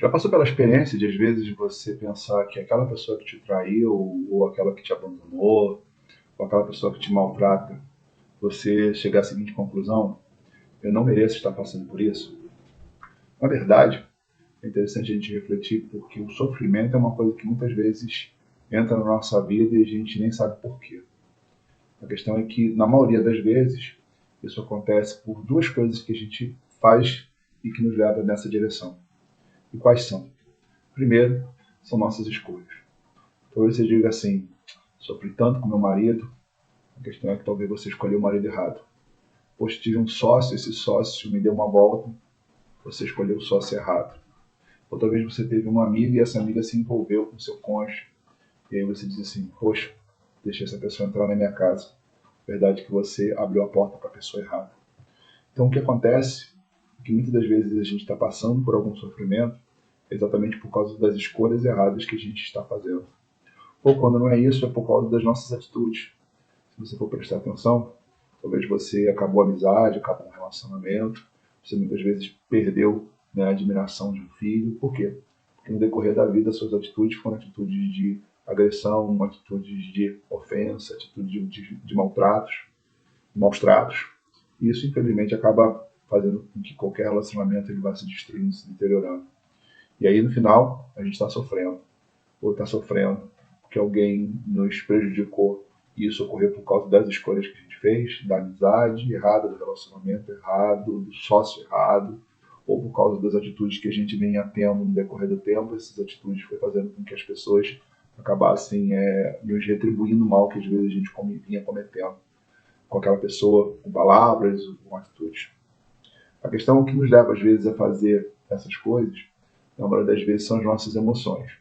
Já passou pela experiência de, às vezes, você pensar que aquela pessoa que te traiu, ou aquela que te abandonou, ou aquela pessoa que te maltrata, você chegar à seguinte conclusão: eu não mereço estar passando por isso? Na verdade, é interessante a gente refletir porque o sofrimento é uma coisa que muitas vezes entra na nossa vida e a gente nem sabe por quê. A questão é que, na maioria das vezes, isso acontece por duas coisas que a gente faz e que nos leva nessa direção. E quais são? Primeiro, são nossas escolhas. Talvez você diga assim: sofri tanto com meu marido. A questão é que talvez você escolheu o marido errado. Poxa, tive um sócio, esse sócio me deu uma volta, você escolheu o sócio errado. Ou talvez você teve uma amiga e essa amiga se envolveu com seu cônjuge. E aí você diz assim: poxa, deixei essa pessoa entrar na minha casa. Verdade que você abriu a porta para a pessoa errada. Então o que acontece é que muitas das vezes a gente está passando por algum sofrimento exatamente por causa das escolhas erradas que a gente está fazendo. Ou quando não é isso, é por causa das nossas atitudes. Se você for prestar atenção, talvez você acabou a amizade, acabou um relacionamento, você muitas vezes perdeu, né, a admiração de um filho. Por quê? Porque no decorrer da vida suas atitudes foram atitudes de agressão, atitudes de ofensa, atitudes de maltratos, maus tratos. E isso, infelizmente, acaba fazendo com que qualquer relacionamento ele vá se destruindo, se deteriorando. E aí, no final, a gente está sofrendo. Ou está sofrendo porque alguém nos prejudicou. E isso ocorreu por causa das escolhas que a gente fez, da amizade errada, do relacionamento errado, do sócio errado, ou por causa das atitudes que a gente vinha tendo no decorrer do tempo. Essas atitudes foi fazendo com que as pessoas acabassem nos retribuindo o mal que às vezes a gente vinha cometendo com aquela pessoa, com palavras, com atitudes. A questão que nos leva às vezes a fazer essas coisas, na maioria das vezes, são as nossas emoções.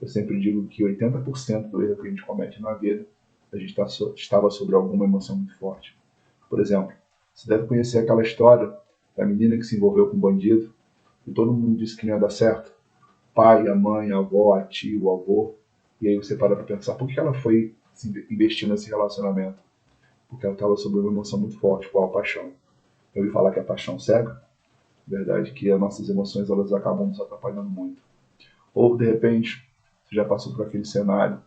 Eu sempre digo que 80% do erro que a gente comete na vida, a gente estava sobre alguma emoção muito forte. Por exemplo, você deve conhecer aquela história da menina que se envolveu com um bandido e todo mundo disse que não ia dar certo. Pai, a mãe, a avó, a tia, o avô. E aí você para pensar, por que ela foi investir nesse relacionamento? Porque ela estava sob uma emoção muito forte, qual a paixão. Eu ouvi falar que a paixão cega. Verdade que as nossas emoções elas acabam nos atrapalhando muito. Ou, de repente, você já passou por aquele cenário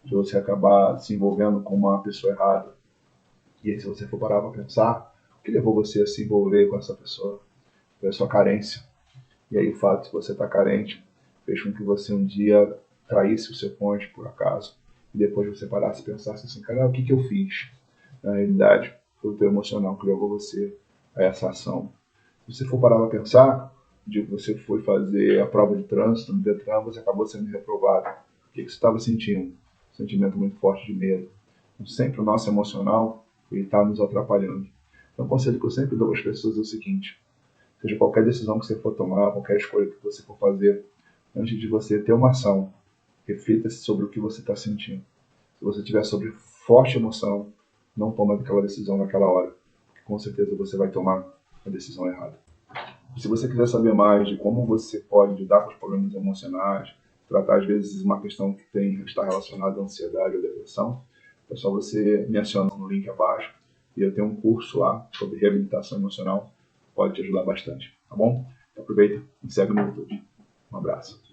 de você acabar se envolvendo com uma pessoa errada. E aí, se você for parar para pensar, o que levou você a se envolver com essa pessoa? Foi a sua carência. E aí, o fato de você estar carente fez com que você um dia traísse o seu cônjuge, por acaso, e depois você parasse e pensasse assim: cara, o que eu fiz? Na realidade, foi o teu emocional que levou você a essa ação. Se você for parar para pensar, de que você foi fazer a prova de trânsito no Detran, você acabou sendo reprovado. O que você estava sentindo? Um sentimento muito forte de medo. Então, sempre o nosso emocional está nos atrapalhando. Então, o conselho que eu sempre dou às pessoas é o seguinte: seja qualquer decisão que você for tomar, qualquer escolha que você for fazer, antes de você ter uma ação, reflita-se sobre o que você está sentindo. Se você tiver sobre forte emoção, não toma aquela decisão naquela hora, porque com certeza você vai tomar a decisão errada. E se você quiser saber mais de como você pode lidar com os problemas emocionais, tratar às vezes uma questão que está relacionada à ansiedade ou depressão, é só você me aciona no link abaixo e eu tenho um curso lá sobre reabilitação emocional, pode te ajudar bastante, tá bom? Então aproveita e segue no YouTube. Um abraço.